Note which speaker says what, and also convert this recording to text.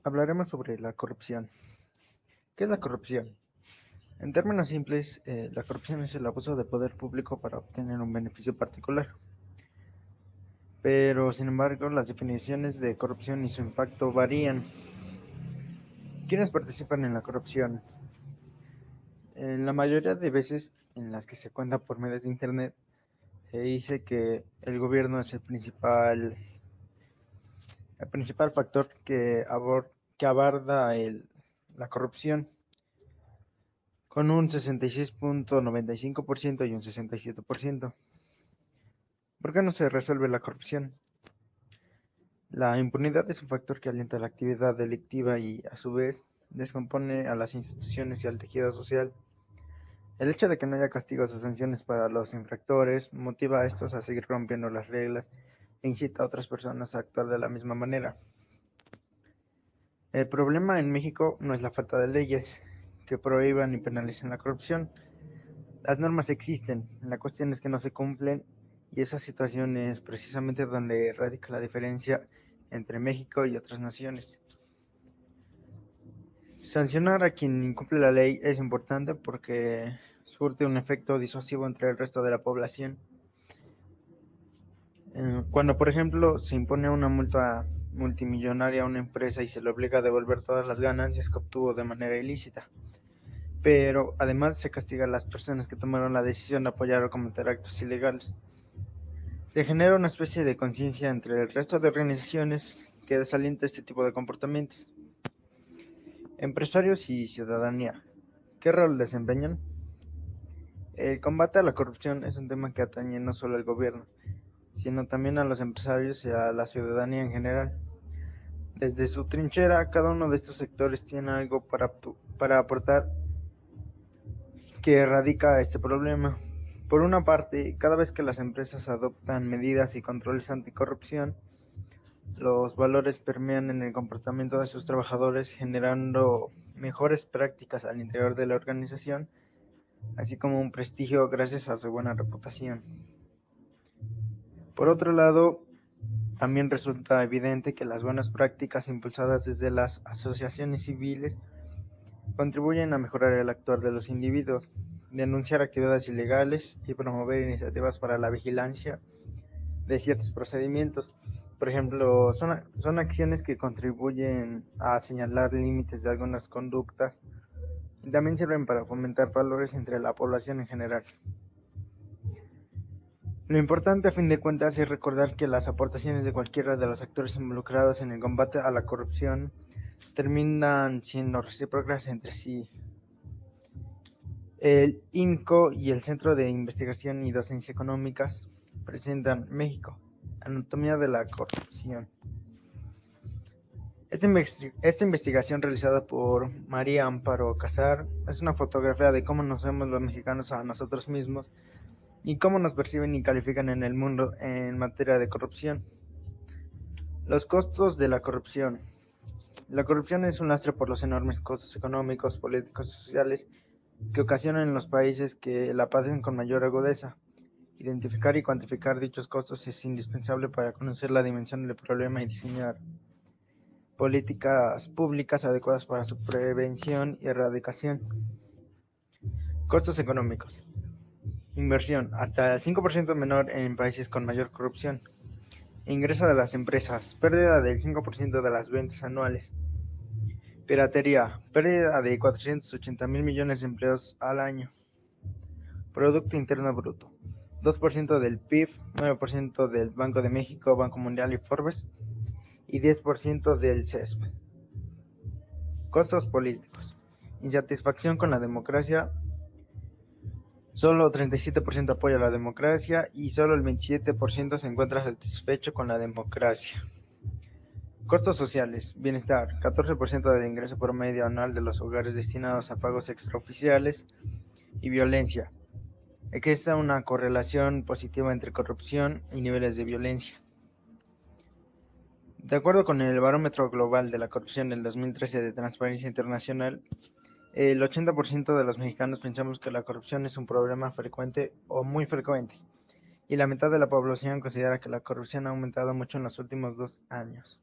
Speaker 1: Hablaremos sobre la corrupción. ¿Qué es la corrupción? En términos simples, la corrupción es el abuso de poder público para obtener un beneficio particular. Pero, sin embargo, las definiciones de corrupción y su impacto varían. ¿Quiénes participan en la corrupción? En la mayoría de veces en las que se cuenta por medios de Internet, se dice que el gobierno es el principal factor que aborda la corrupción, con un 66.95% y un 67%. ¿Por qué no se resuelve la corrupción? La impunidad es un factor que alienta la actividad delictiva y, a su vez, descompone a las instituciones y al tejido social. El hecho de que no haya castigos o sanciones para los infractores motiva a estos a seguir rompiendo las reglas e incita a otras personas a actuar de la misma manera. El problema en México no es la falta de leyes que prohíban y penalicen la corrupción. Las normas existen, la cuestión es que no se cumplen, y esa situación es precisamente donde radica la diferencia entre México y otras naciones. Sancionar a quien incumple la ley es importante porque surte un efecto disuasivo entre el resto de la población. Cuando, por ejemplo, se impone una multa multimillonaria a una empresa y se le obliga a devolver todas las ganancias que obtuvo de manera ilícita, pero además se castiga a las personas que tomaron la decisión de apoyar o cometer actos ilegales. Se genera una especie de conciencia entre el resto de organizaciones que desalienta este tipo de comportamientos. Empresarios y ciudadanía, ¿qué rol desempeñan? El combate a la corrupción es un tema que atañe no solo al gobierno, sino también a los empresarios y a la ciudadanía en general. Desde su trinchera, cada uno de estos sectores tiene algo para aportar que erradica este problema. Por una parte, cada vez que las empresas adoptan medidas y controles anticorrupción, los valores permean en el comportamiento de sus trabajadores, generando mejores prácticas al interior de la organización, así como un prestigio gracias a su buena reputación. Por otro lado, también resulta evidente que las buenas prácticas impulsadas desde las asociaciones civiles contribuyen a mejorar el actuar de los individuos, denunciar actividades ilegales y promover iniciativas para la vigilancia de ciertos procedimientos. Por ejemplo, son acciones que contribuyen a señalar límites de algunas conductas y también sirven para fomentar valores entre la población en general. Lo importante a fin de cuentas es recordar que las aportaciones de cualquiera de los actores involucrados en el combate a la corrupción terminan siendo recíprocas entre sí. El INCO y el Centro de Investigación y Docencia Económicas presentan México, Anatomía de la Corrupción. Esta investigación realizada por María Amparo Casar es una fotografía de cómo nos vemos los mexicanos a nosotros mismos y cómo nos perciben y califican en el mundo en materia de corrupción. Los costos de la corrupción. La corrupción es un lastre por los enormes costos económicos, políticos y sociales que ocasionan en los países que la padecen con mayor agudeza. Identificar y cuantificar dichos costos es indispensable para conocer la dimensión del problema y diseñar políticas públicas adecuadas para su prevención y erradicación. Costos económicos. Inversión, hasta el 5% menor en países con mayor corrupción. Ingreso de las empresas, pérdida del 5% de las ventas anuales. Piratería, pérdida de 480,000 millones de empleos al año. Producto Interno Bruto, 2% del PIB, 9% del Banco de México, Banco Mundial y Forbes, y 10% del CESP. Costos políticos. Insatisfacción con la democracia. Solo 37% apoya la democracia y solo el 27% se encuentra satisfecho con la democracia. Costos sociales. Bienestar. 14% del ingreso promedio anual de los hogares destinados a pagos extraoficiales. Y violencia. Existe una correlación positiva entre corrupción y niveles de violencia. De acuerdo con el Barómetro Global de la Corrupción del 2013 de Transparencia Internacional, el 80% de los mexicanos pensamos que la corrupción es un problema frecuente o muy frecuente, y la mitad de la población considera que la corrupción ha aumentado mucho en los últimos 2 años.